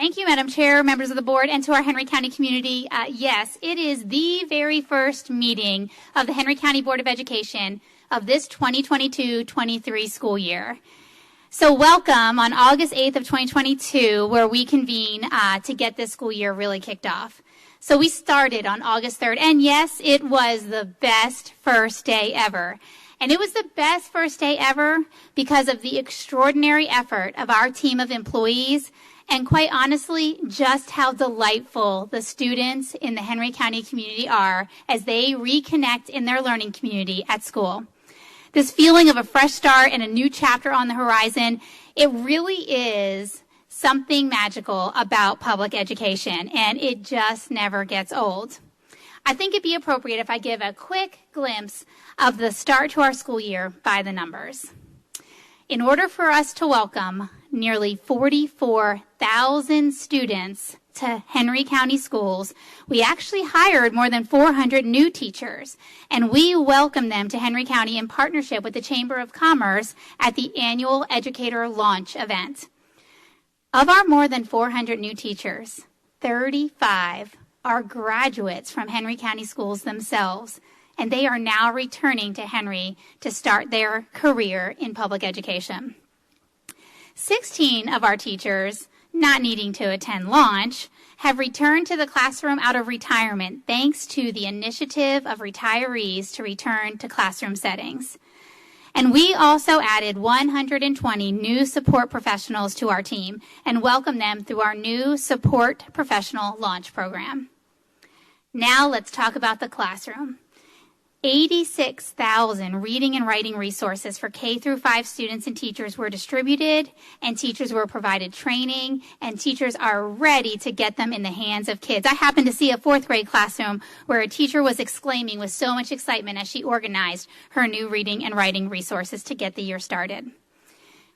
Thank you, Madam Chair, members of the board, and to our Henry County community. Yes, it is the very first meeting of the Henry County Board of Education of this 2022-23 school year. So welcome on August 8th of 2022, where we convene to get this school year really kicked off. So we started on August 3rd, and yes, it was the best first day ever. And it was the best first day ever because of the extraordinary effort of our team of employees, and quite honestly, just how delightful the students in the Henry County community are as they reconnect in their learning community at school. This feeling of a fresh start and a new chapter on the horizon, it really is something magical about public education, and it just never gets old. I think it'd be appropriate if I give a quick glimpse of the start to our school year by the numbers. In order for us to welcome nearly 44,000 students to Henry County schools, we actually hired more than 400 new teachers, and we welcomed them to Henry County in partnership with the Chamber of Commerce at the annual Educator Launch event. Of our more than 400 new teachers, 35 are graduates from Henry County schools themselves, and they are now returning to Henry to start their career in public education. 16 of our teachers, not needing to attend launch, have returned to the classroom out of retirement thanks to the initiative of retirees to return to classroom settings. And we also added 120 new support professionals to our team and welcomed them through our new Support Professional Launch Program. Now let's talk about the classroom. 86,000 reading and writing resources for K through 5 students and teachers were distributed, and teachers were provided training, and teachers are ready to get them in the hands of kids. I happened to see a 4th grade classroom where a teacher was exclaiming with so much excitement as she organized her new reading and writing resources to get the year started.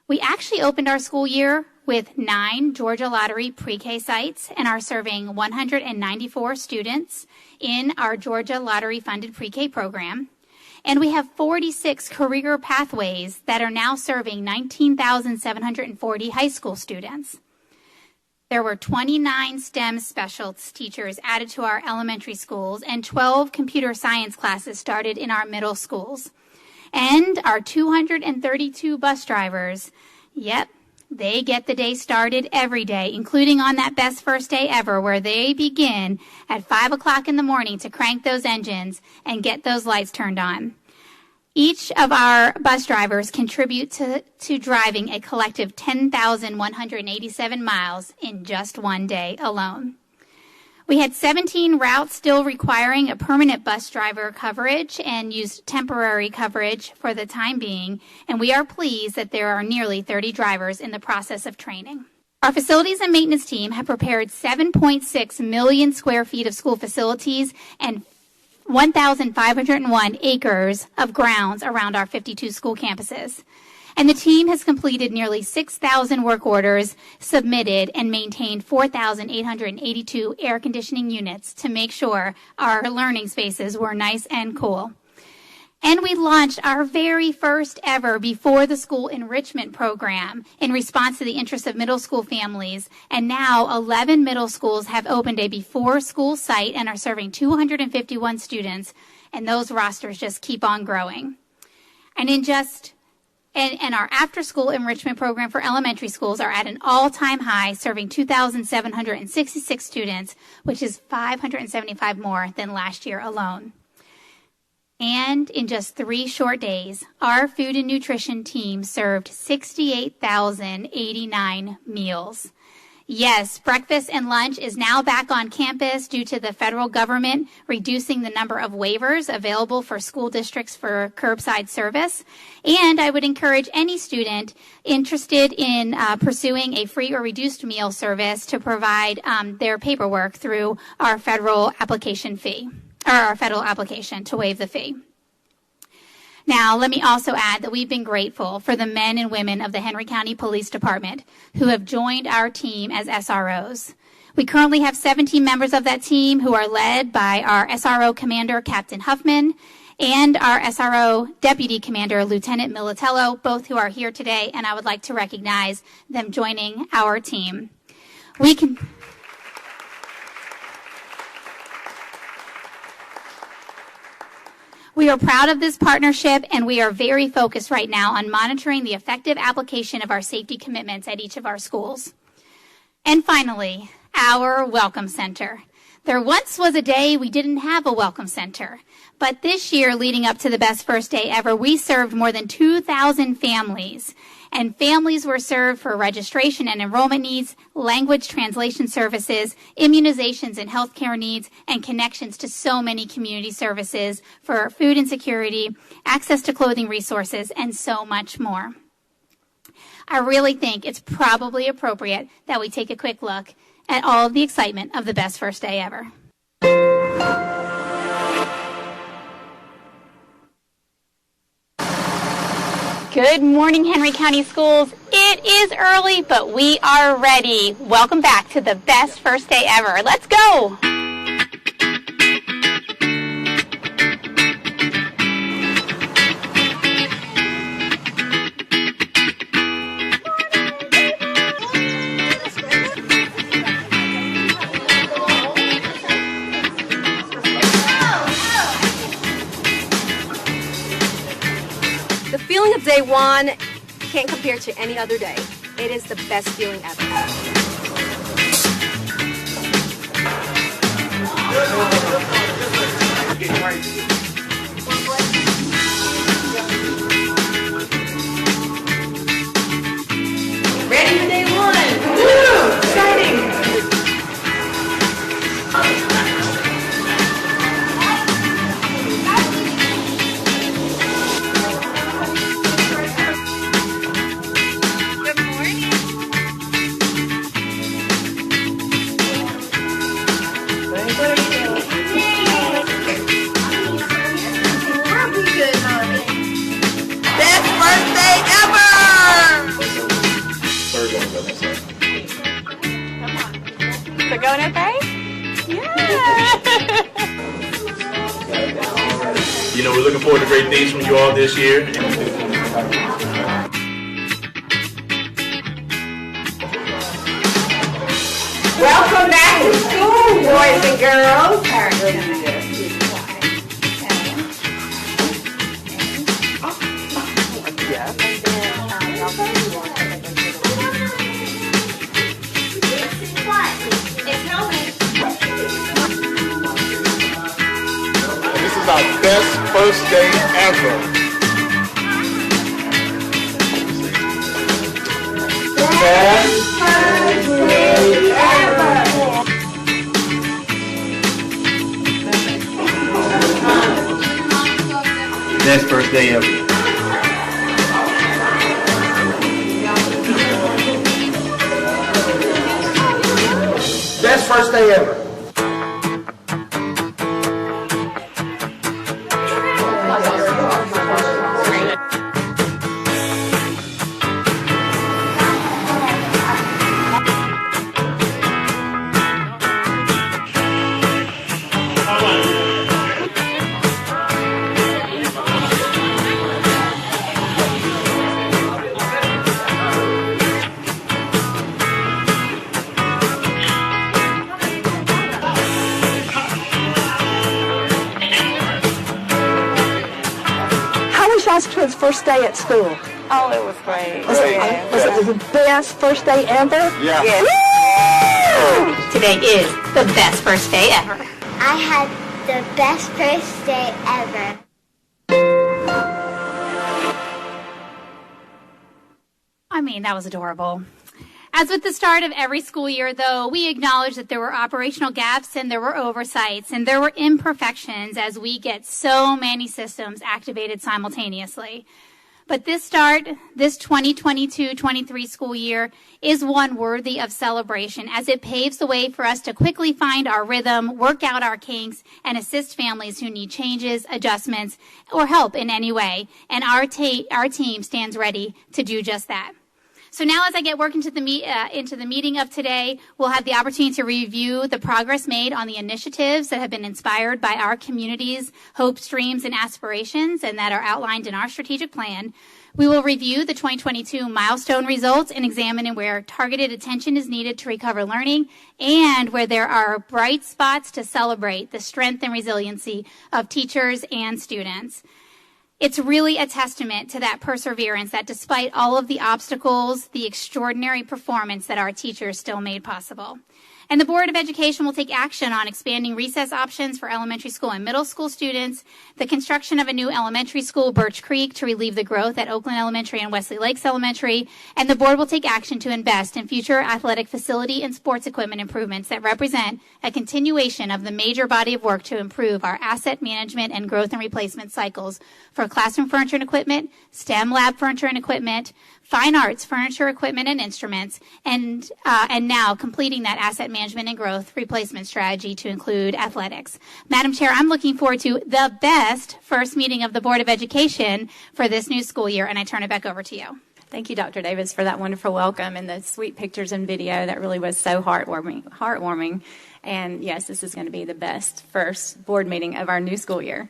We actually opened our school year with 9 Georgia Lottery pre-K sites and are serving 194 students in our Georgia Lottery funded pre-K program. And we have 46 career pathways that are now serving 19,740 high school students. There were 29 STEM specialist teachers added to our elementary schools, and 12 computer science classes started in our middle schools. And our 232 bus drivers, yep, they get the day started every day, including on that best first day ever, where they begin at 5 o'clock in the morning to crank those engines and get those lights turned on. Each of our bus drivers contribute to driving a collective 10,187 miles in just one day alone. We had 17 routes still requiring a permanent bus driver coverage and used temporary coverage for the time being, and we are pleased that there are nearly 30 drivers in the process of training. Our facilities and maintenance team have prepared 7.6 million square feet of school facilities and 1,501 acres of grounds around our 52 school campuses. And the team has completed nearly 6,000 work orders, submitted, and maintained 4,882 air conditioning units to make sure our learning spaces were nice and cool. And we launched our very first ever Before the School Enrichment Program in response to the interests of middle school families. And now 11 middle schools have opened a before school site and are serving 251 students. And those rosters just keep on growing. And our after-school enrichment program for elementary schools are at an all-time high, serving 2,766 students, which is 575 more than last year alone. And in just 3 short days, our food and nutrition team served 68,089 meals. Yes, breakfast and lunch is now back on campus due to the federal government reducing the number of waivers available for school districts for curbside service. And I would encourage any student interested in pursuing a free or reduced meal service to provide their paperwork through our federal application fee, or our federal application to waive the fee. Now, let me also add that we've been grateful for the men and women of the Henry County Police Department who have joined our team as SROs. We currently have 17 members of that team who are led by our SRO Commander, Captain Huffman, and our SRO Deputy Commander, Lieutenant Militello, both who are here today, and I would like to recognize them joining our team. We are proud of this partnership, and we are very focused right now on monitoring the effective application of our safety commitments at each of our schools. And finally, our Welcome Center. There once was a day we didn't have a Welcome Center, but this year, leading up to the Best First Day Ever, we served more than 2,000 families, and families were served for registration and enrollment needs, language translation services, immunizations and healthcare needs, and connections to so many community services for food insecurity, access to clothing resources, and so much more. I really think it's probably appropriate that we take a quick look at all of the excitement of the Best First Day Ever. Good morning, Henry County Schools. It is early, but we are ready. Welcome back to the Best First Day Ever. Let's go. The feeling of day one can't compare to any other day. It is the best feeling ever. Ready for day one? Woo! Exciting! Is it going okay? Yeah! You know, we're looking forward to great things from you all this year. Welcome back to school, boys and girls. This is our best first day ever. Best first day ever. Best first day ever. Best first day ever. His first day at school. Oh, it was great. Was it the best first day ever? Yeah. Yes. Today is the best first day ever. I had the best first day ever. I mean, that was adorable. As with the start of every school year, though, we acknowledge that there were operational gaps and there were oversights and there were imperfections as we get so many systems activated simultaneously. But this 2022-23 school year is one worthy of celebration as it paves the way for us to quickly find our rhythm, work out our kinks, and assist families who need changes, adjustments, or help in any way. And our team stands ready to do just that. So now as I get work into the meeting of today, we'll have the opportunity to review the progress made on the initiatives that have been inspired by our community's hopes, dreams, and aspirations and that are outlined in our strategic plan. We will review the 2022 milestone results and examine where targeted attention is needed to recover learning and where there are bright spots to celebrate the strength and resiliency of teachers and students. It's really a testament to that perseverance that despite all of the obstacles, the extraordinary performance that our teachers still made possible. And the Board of Education will take action on expanding recess options for elementary school and middle school students, the construction of a new elementary school, Birch Creek, to relieve the growth at Oakland Elementary and Wesley Lakes Elementary, and the board will take action to invest in future athletic facility and sports equipment improvements that represent a continuation of the major body of work to improve our asset management and growth and replacement cycles for classroom furniture and equipment, STEM lab furniture and equipment, fine arts, furniture, equipment, and instruments, and now completing that asset management and growth replacement strategy to include athletics. Madam Chair, I'm looking forward to the best first meeting of the Board of Education for this new school year, and I turn it back over to you. Thank you, Dr. Davis, for that wonderful welcome and the sweet pictures and video. That really was so heartwarming. And yes, this is going to be the best first board meeting of our new school year.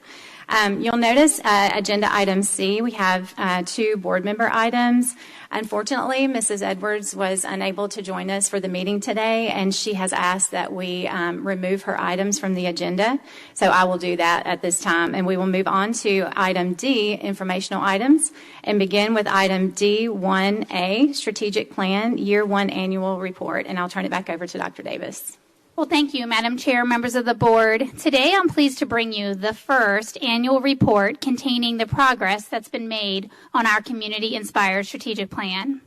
You'll notice agenda item C, we have 2 board member items. Unfortunately, Mrs. Edwards was unable to join us for the meeting today, and she has asked that we remove her items from the agenda. So I will do that at this time, and we will move on to item D, informational items, and begin with item D1A, Strategic Plan, Year 1 Annual Report. And I'll turn it back over to Dr. Davis. Well, thank you, Madam Chair, members of the board. Today, I'm pleased to bring you the first annual report containing the progress that's been made on our community-inspired strategic plan.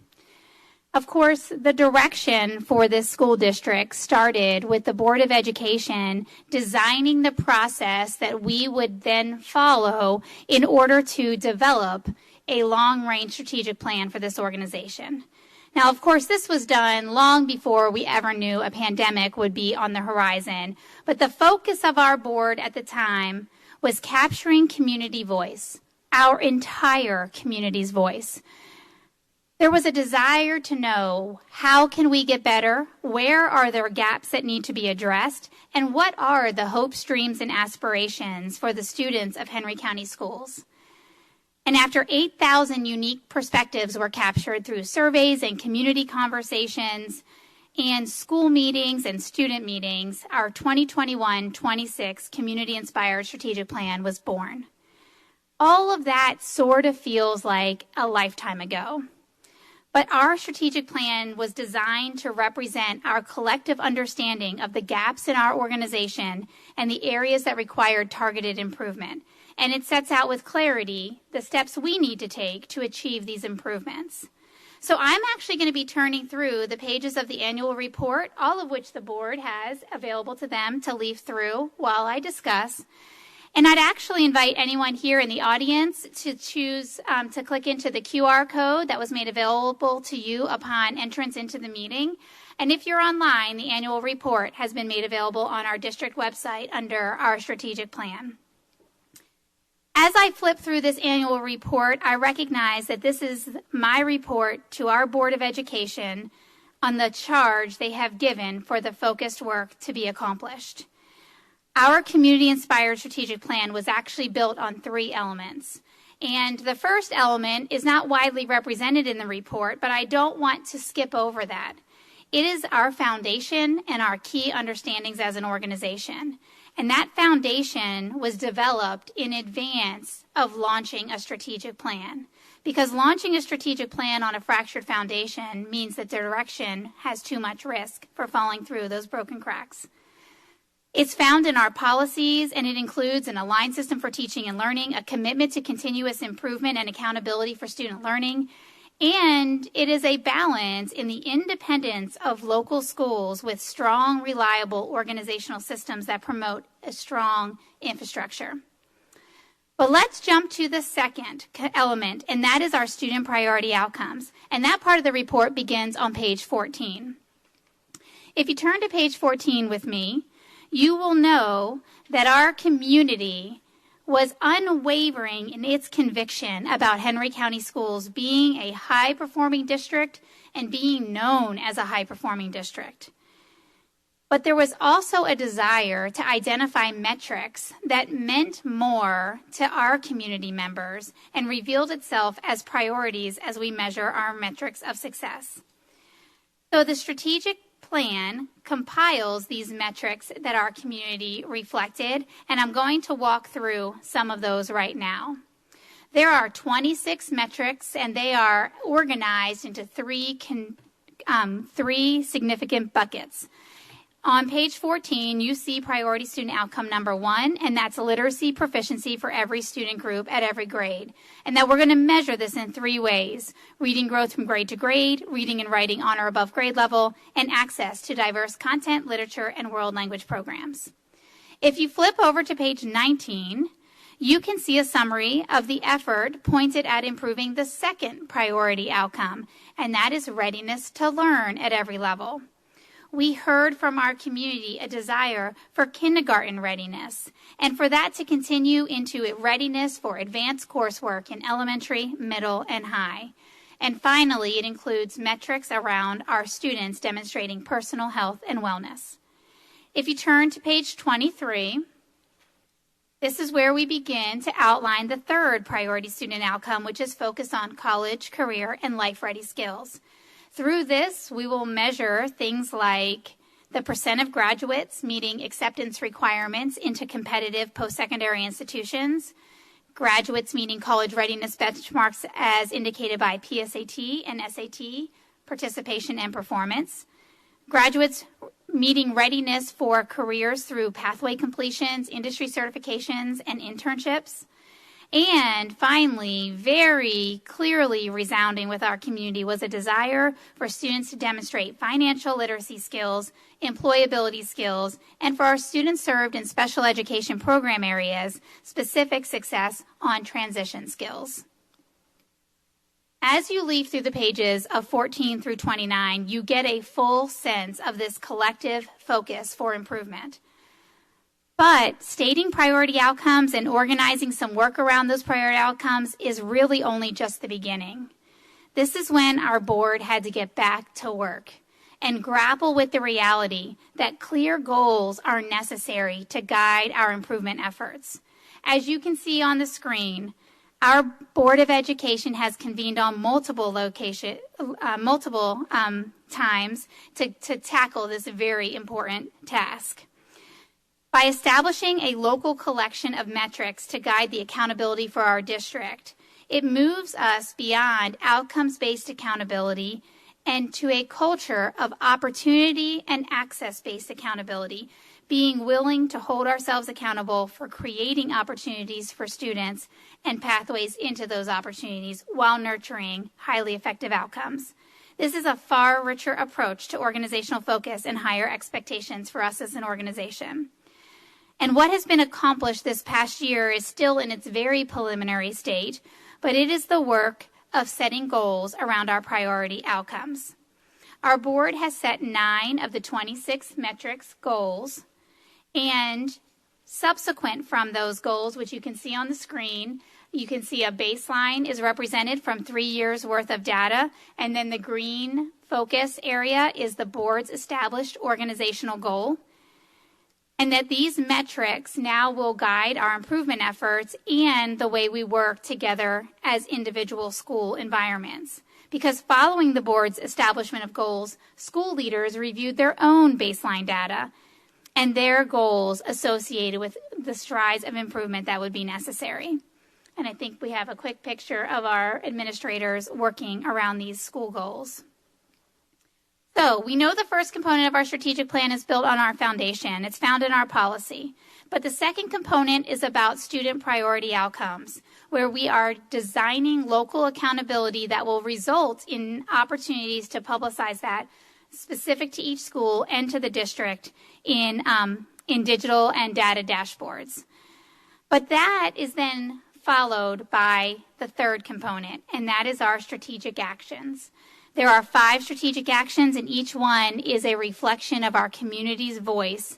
Of course, the direction for this school district started with the Board of Education designing the process that we would then follow in order to develop a long-range strategic plan for this organization. Now, of course, this was done long before we ever knew a pandemic would be on the horizon, but the focus of our board at the time was capturing community voice, our entire community's voice. There was a desire to know, how can we get better? Where are there gaps that need to be addressed? And what are the hopes, dreams, and aspirations for the students of Henry County Schools? And after 8,000 unique perspectives were captured through surveys and community conversations and school meetings and student meetings, our 2021-26 Community-Inspired Strategic Plan was born. All of that sort of feels like a lifetime ago. But our strategic plan was designed to represent our collective understanding of the gaps in our organization and the areas that required targeted improvement. And it sets out with clarity the steps we need to take to achieve these improvements. So I'm actually going to be turning through the pages of the annual report, all of which the board has available to them to leaf through while I discuss. And I'd actually invite anyone here in the audience to choose to click into the QR code that was made available to you upon entrance into the meeting. And if you're online, the annual report has been made available on our district website under our strategic plan. As I flip through this annual report, I recognize that this is my report to our Board of Education on the charge they have given for the focused work to be accomplished. Our community-inspired strategic plan was actually built on 3 elements. And the first element is not widely represented in the report, but I don't want to skip over that. It is our foundation and our key understandings as an organization. And that foundation was developed in advance of launching a strategic plan. Because launching a strategic plan on a fractured foundation means that the direction has too much risk for falling through those broken cracks. It's found in our policies, and it includes an aligned system for teaching and learning, a commitment to continuous improvement and accountability for student learning, and it is a balance in the independence of local schools with strong, reliable organizational systems that promote a strong infrastructure. But let's jump to the second element, and that is our student priority outcomes. And that part of the report begins on page 14. If you turn to page 14 with me, you will know that our community was unwavering in its conviction about Henry County Schools being a high-performing district and being known as a high-performing district. But there was also a desire to identify metrics that meant more to our community members and revealed itself as priorities as we measure our metrics of success. So the strategic plan compiles these metrics that our community reflected, and I'm going to walk through some of those right now. There are 26 metrics, and they are organized into three significant buckets. On page 14, you see priority student outcome number 1, and that's literacy proficiency for every student group at every grade. And that we're going to measure this in 3 ways: reading growth from grade to grade, reading and writing on or above grade level, and access to diverse content, literature, and world language programs. If you flip over to page 19, you can see a summary of the effort pointed at improving the second priority outcome, and that is readiness to learn at every level. We heard from our community a desire for kindergarten readiness, and for that to continue into readiness for advanced coursework in elementary, middle, and high. And finally, it includes metrics around our students demonstrating personal health and wellness. If you turn to page 23, this is where we begin to outline the third priority student outcome, which is focused on college, career, and life-ready skills. Through this, we will measure things like the percent of graduates meeting acceptance requirements into competitive post-secondary institutions, graduates meeting college readiness benchmarks as indicated by PSAT and SAT, participation and performance, graduates meeting readiness for careers through pathway completions, industry certifications, and internships. And finally, very clearly resounding with our community was a desire for students to demonstrate financial literacy skills, employability skills, and for our students served in special education program areas, specific success on transition skills. As you leaf through the pages of 14 through 29, you get a full sense of this collective focus for improvement. But stating priority outcomes and organizing some work around those priority outcomes is really only just the beginning. This is when our board had to get back to work and grapple with the reality that clear goals are necessary to guide our improvement efforts. As you can see on the screen, our Board of Education has convened on multiple times to tackle this very important task. By establishing a local collection of metrics to guide the accountability for our district, it moves us beyond outcomes-based accountability and to a culture of opportunity and access-based accountability, being willing to hold ourselves accountable for creating opportunities for students and pathways into those opportunities while nurturing highly effective outcomes. This is a far richer approach to organizational focus and higher expectations for us as an organization. And what has been accomplished this past year is still in its very preliminary state, but it is the work of setting goals around our priority outcomes. Our board has set 9 of the 26 metrics goals, and subsequent from those goals, which you can see on the screen, you can see a baseline is represented from 3 years worth of data, and then the green focus area is the board's established organizational goal. And that these metrics now will guide our improvement efforts and the way we work together as individual school environments. Because following the board's establishment of goals, school leaders reviewed their own baseline data and their goals associated with the strides of improvement that would be necessary. And I think we have a quick picture of our administrators working around these school goals. So we know the first component of our strategic plan is built on our foundation. It's found in our policy. But the second component is about student priority outcomes, where we are designing local accountability that will result in opportunities to publicize that specific to each school and to the district in digital and data dashboards. But that is then followed by the third component, and that is our strategic actions. There are 5 strategic actions, and each one is a reflection of our community's voice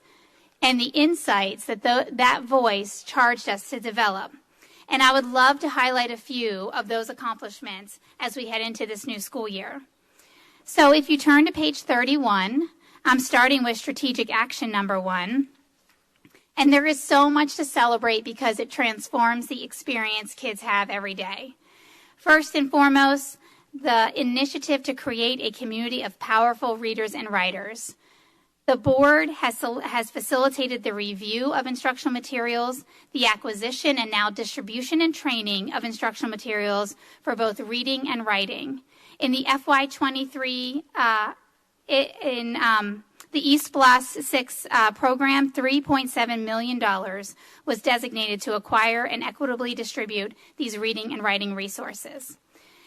and the insights that that voice charged us to develop. And I would love to highlight a few of those accomplishments as we head into this new school year. So if you turn to page 31, I'm starting with strategic action number 1. And there is so much to celebrate because it transforms the experience kids have every day. First and foremost, the initiative to create a community of powerful readers and writers. The board has facilitated the review of instructional materials, the acquisition and now distribution and training of instructional materials for both reading and writing. In the FY23, the East Plus 6 program, $3.7 million was designated to acquire and equitably distribute these reading and writing resources.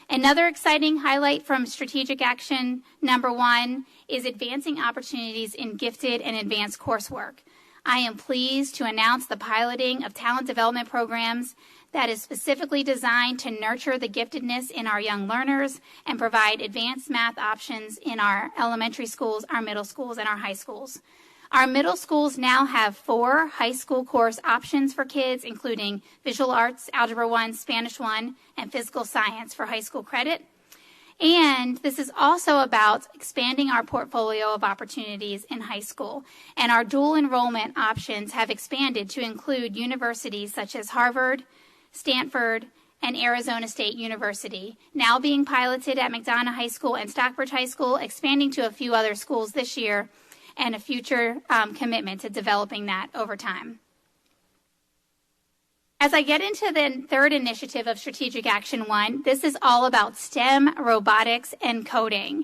Another exciting highlight from strategic action number 1 is advancing opportunities in gifted and advanced coursework. I am pleased to announce the piloting of talent development programs that is specifically designed to nurture the giftedness in our young learners and provide advanced math options in our elementary schools, our middle schools, and our high schools. Our middle schools now have 4 high school course options for kids, including Visual Arts, Algebra 1, Spanish 1, and Physical Science for high school credit. And this is also about expanding our portfolio of opportunities in high school. And our dual enrollment options have expanded to include universities such as Harvard, Stanford, and Arizona State University, now being piloted at McDonough High School and Stockbridge High School, expanding to a few other schools this year, and a future commitment to developing that over time. As I get into the third initiative of Strategic Action 1, this is all about STEM, robotics, and coding.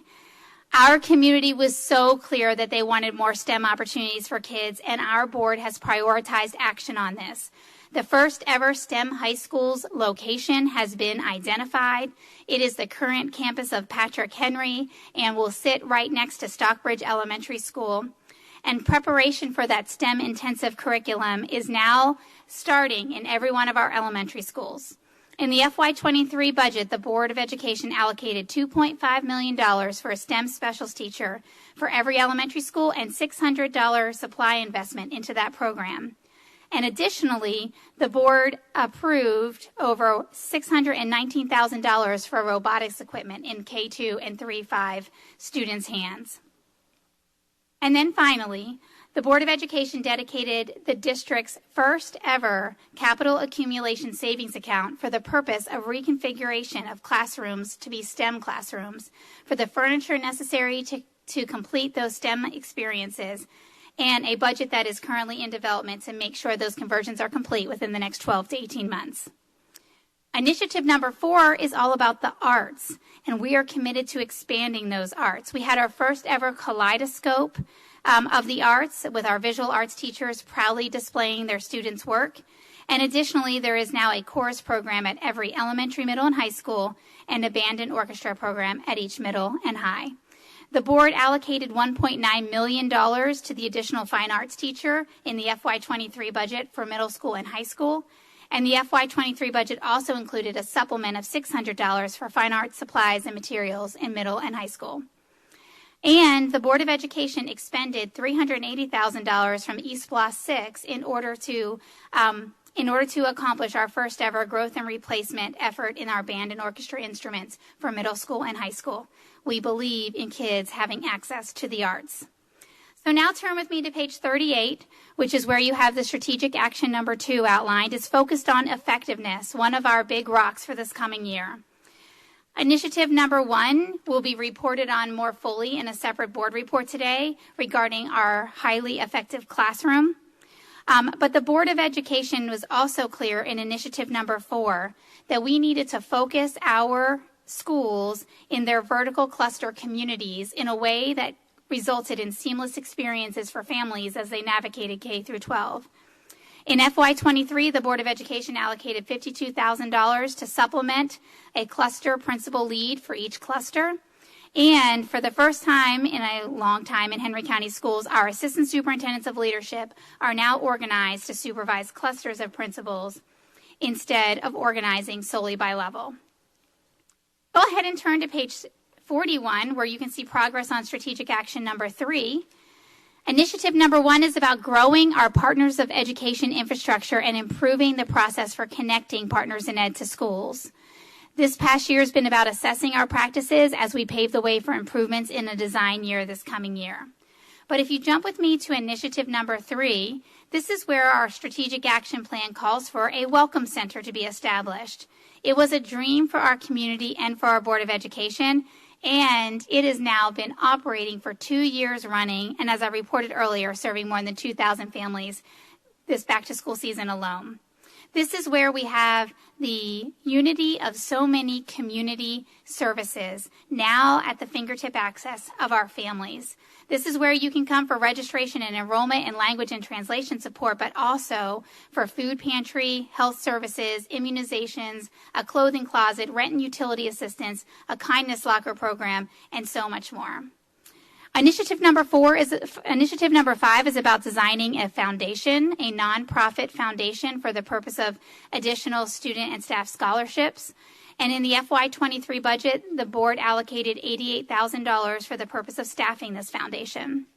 Our community was so clear that they wanted more STEM opportunities for kids, and our board has prioritized action on this. The first ever STEM high school's location has been identified. It is the current campus of Patrick Henry and will sit right next to Stockbridge Elementary School. And preparation for that STEM intensive curriculum is now starting in every one of our elementary schools. In the FY23 budget, the Board of Education allocated $2.5 million for a STEM specialist teacher for every elementary school and $600 supply investment into that program. And additionally, the board approved over $619,000 for robotics equipment in K2 and 3-5 students' hands. And then finally, the Board of Education dedicated the district's first ever capital accumulation savings account for the purpose of reconfiguration of classrooms to be STEM classrooms, for the furniture necessary to complete those STEM experiences, and a budget that is currently in development to make sure those conversions are complete within the next 12 to 18 months. Initiative number 4 is all about the arts, and we are committed to expanding those arts. We had our first ever kaleidoscope of the arts with our visual arts teachers proudly displaying their students' work. And additionally, there is now a chorus program at every elementary, middle, and high school, and a band and orchestra program at each middle and high. The board allocated $1.9 million to the additional fine arts teacher in the FY23 budget for middle school and high school. And the FY23 budget also included a supplement of $600 for fine arts supplies and materials in middle and high school. And the Board of Education expended $380,000 from East Plus 6 in order to accomplish our first ever growth and replacement effort in our band and orchestra instruments for middle school and high school. We believe in kids having access to the arts. So now turn with me to page 38, which is where you have the strategic action number 2 outlined. It's focused on effectiveness, one of our big rocks for this coming year. Initiative number 1 will be reported on more fully in a separate board report today regarding our highly effective classroom. But the Board of Education was also clear in initiative number 4 that we needed to focus our schools in their vertical cluster communities in a way that resulted in seamless experiences for families as they navigated K through 12. In FY23, the Board of Education allocated $52,000 to supplement a cluster principal lead for each cluster. And for the first time in a long time in Henry County Schools, our assistant superintendents of leadership are now organized to supervise clusters of principals instead of organizing solely by level. Go ahead and turn to page 41, where you can see progress on strategic action number 3. Initiative number 1 is about growing our partners of education infrastructure and improving the process for connecting partners in ed to schools. This past year has been about assessing our practices as we pave the way for improvements in a design year this coming year. But if you jump with me to initiative number 3, this is where our strategic action plan calls for a welcome center to be established. It was a dream for our community and for our Board of Education, and it has now been operating for 2 years running, and as I reported earlier, serving more than 2,000 families this back-to-school season alone. This is where we have the unity of so many community services now at the fingertip access of our families. This is where you can come for registration and enrollment and language and translation support, but also for food pantry, health services, immunizations, a clothing closet, rent and utility assistance, a kindness locker program, and so much more. Initiative number 5 is about designing a foundation, a nonprofit foundation for the purpose of additional student and staff scholarships. And in the FY23 budget, the board allocated $88,000 for the purpose of staffing this foundation.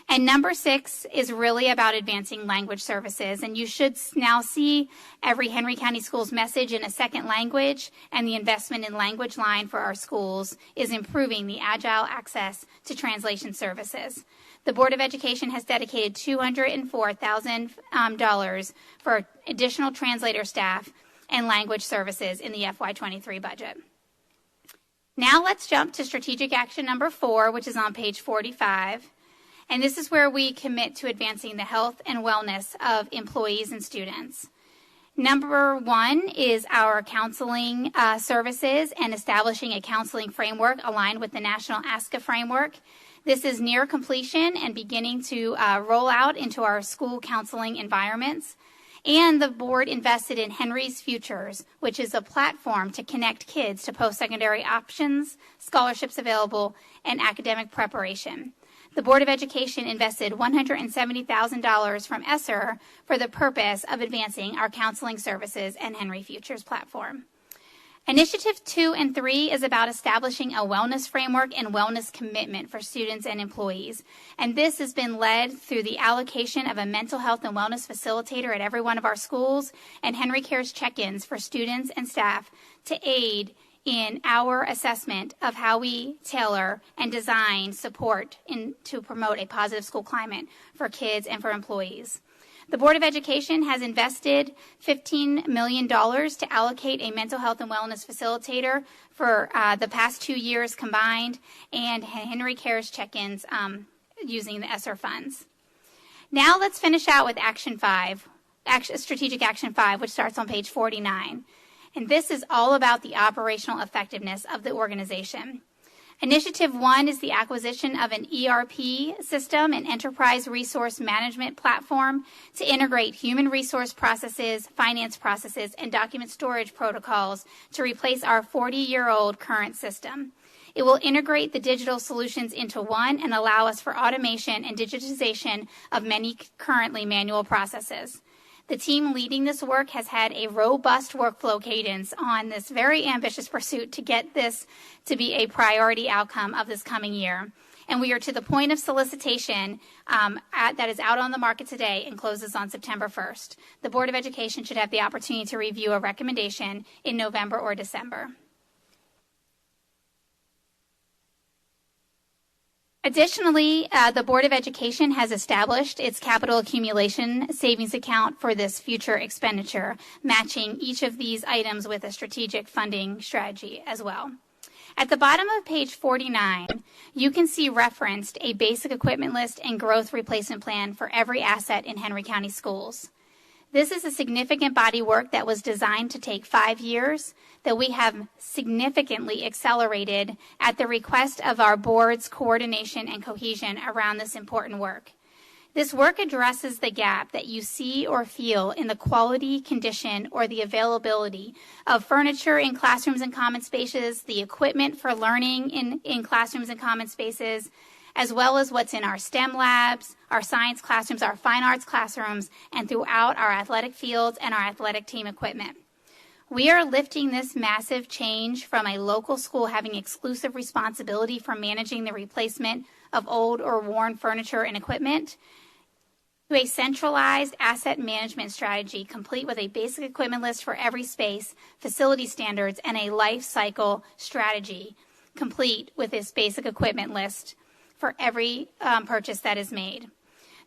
And number 6 is really about advancing language services. And you should now see every Henry County Schools message in a second language, and the investment in language line for our schools is improving the agile access to translation services. The Board of Education has dedicated $204,000 for additional translator staff and language services in the FY23 budget. Now let's jump to strategic action number 4, which is on page 45. And this is where we commit to advancing the health and wellness of employees and students. Number 1 is our counseling services and establishing a counseling framework aligned with the National ASCA framework. This is near completion and beginning to roll out into our school counseling environments. And the board invested in Henry's Futures, which is a platform to connect kids to post-secondary options, scholarships available, and academic preparation. The Board of Education invested $170,000 from ESSER for the purpose of advancing our counseling services and Henry Futures platform. Initiative 2 and 3 is about establishing a wellness framework and wellness commitment for students and employees. And this has been led through the allocation of a mental health and wellness facilitator at every one of our schools and Henry Cares check-ins for students and staff to aid in our assessment of how we tailor and design support to promote a positive school climate for kids and for employees. The Board of Education has invested $15 million to allocate a mental health and wellness facilitator for the past 2 years combined, and Henry Cares check-ins using the ESSER funds. Now let's finish out with Strategic Action 5, which starts on page 49. And this is all about the operational effectiveness of the organization. Initiative 1 is the acquisition of an ERP system, an enterprise resource management platform to integrate human resource processes, finance processes, and document storage protocols to replace our 40-year-old current system. It will integrate the digital solutions into one and allow us for automation and digitization of many currently manual processes. The team leading this work has had a robust workflow cadence on this very ambitious pursuit to get this to be a priority outcome of this coming year. And we are to the point of solicitation that is out on the market today and closes on September 1st. The Board of Education should have the opportunity to review a recommendation in November or December. Additionally, the Board of Education has established its capital accumulation savings account for this future expenditure, matching each of these items with a strategic funding strategy as well. At the bottom of page 49, you can see referenced a basic equipment list and growth replacement plan for every asset in Henry County Schools. This is a significant body work that was designed to take 5 years that we have significantly accelerated at the request of our board's coordination and cohesion around this important work. This work addresses the gap that you see or feel in the quality, condition, or the availability of furniture in classrooms and common spaces, the equipment for learning in classrooms and common spaces, as well as what's in our STEM labs, our science classrooms, our fine arts classrooms, and throughout our athletic fields and our athletic team equipment. We are lifting this massive change from a local school having exclusive responsibility for managing the replacement of old or worn furniture and equipment to a centralized asset management strategy complete with a basic equipment list for every space, facility standards, and a life cycle strategy complete with this basic equipment list for every purchase that is made.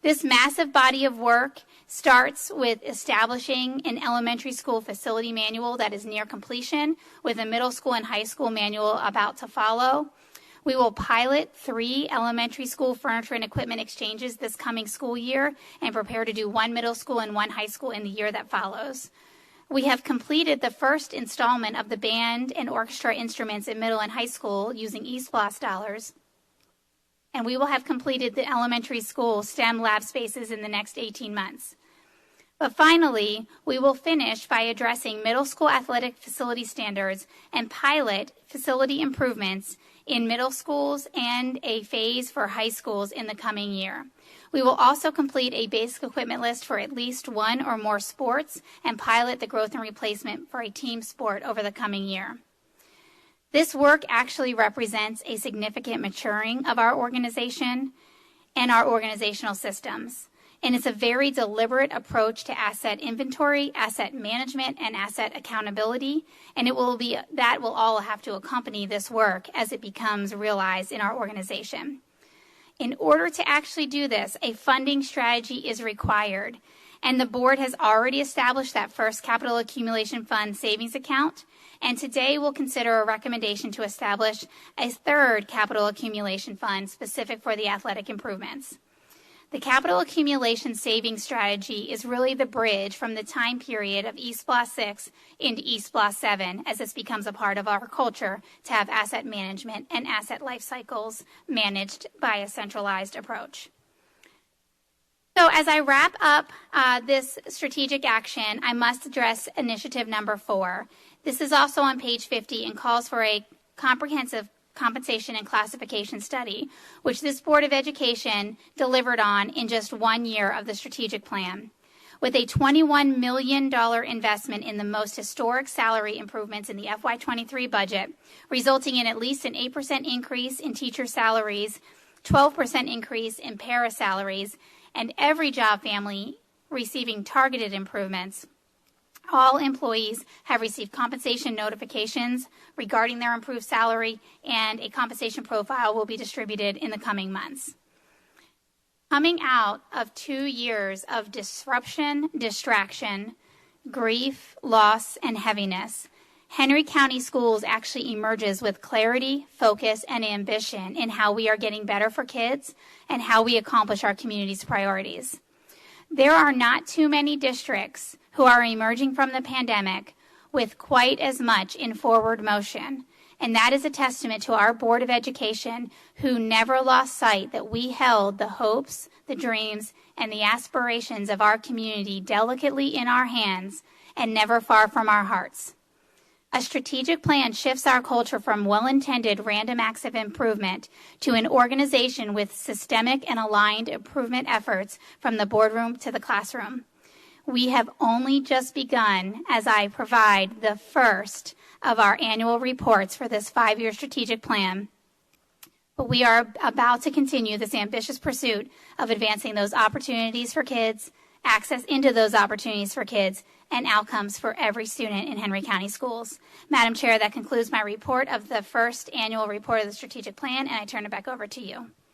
This massive body of work starts with establishing an elementary school facility manual that is near completion, with a middle school and high school manual about to follow. We will pilot 3 elementary school furniture and equipment exchanges this coming school year and prepare to do 1 middle school and 1 high school in the year that follows. We have completed the first installment of the band and orchestra instruments in middle and high school using eSPLOS dollars. And we will have completed the elementary school STEM lab spaces in the next 18 months. But finally, we will finish by addressing middle school athletic facility standards and pilot facility improvements in middle schools and a phase for high schools in the coming year. We will also complete a basic equipment list for at least 1 or more sports and pilot the growth and replacement for a team sport over the coming year. This work actually represents a significant maturing of our organization and our organizational systems. And it's a very deliberate approach to asset inventory, asset management, and asset accountability. And that will all have to accompany this work as it becomes realized in our organization. In order to actually do this, a funding strategy is required. And the board has already established that first capital accumulation fund savings account. And today we'll consider a recommendation to establish a third capital accumulation fund specific for the athletic improvements. The capital accumulation savings strategy is really the bridge from the time period of eSPLOS 6 into eSPLOS 7 as this becomes a part of our culture to have asset management and asset life cycles managed by a centralized approach. So as I wrap up this strategic action, I must address initiative number 4. This is also on page 50 and calls for a comprehensive compensation and classification study, which this Board of Education delivered on in just 1 year of the strategic plan. With a $21 million investment in the most historic salary improvements in the FY23 budget, resulting in at least an 8% increase in teacher salaries, 12% increase in para salaries, and every job family receiving targeted improvements. All employees have received compensation notifications regarding their improved salary, and a compensation profile will be distributed in the coming months. Coming out of 2 years of disruption, distraction, grief, loss, and heaviness, Henry County Schools actually emerges with clarity, focus, and ambition in how we are getting better for kids and how we accomplish our community's priorities. There are not too many districts who are emerging from the pandemic with quite as much in forward motion. And that is a testament to our Board of Education, who never lost sight that we held the hopes, the dreams, and the aspirations of our community delicately in our hands and never far from our hearts. A strategic plan shifts our culture from well-intended random acts of improvement to an organization with systemic and aligned improvement efforts from the boardroom to the classroom. We have only just begun as I provide the first of our annual reports for this 5-year strategic plan. But we are about to continue this ambitious pursuit of advancing those opportunities for kids, access into those opportunities for kids, and outcomes for every student in Henry County Schools. Madam Chair, that concludes my report of the first annual report of the strategic plan, and I turn it back over to you.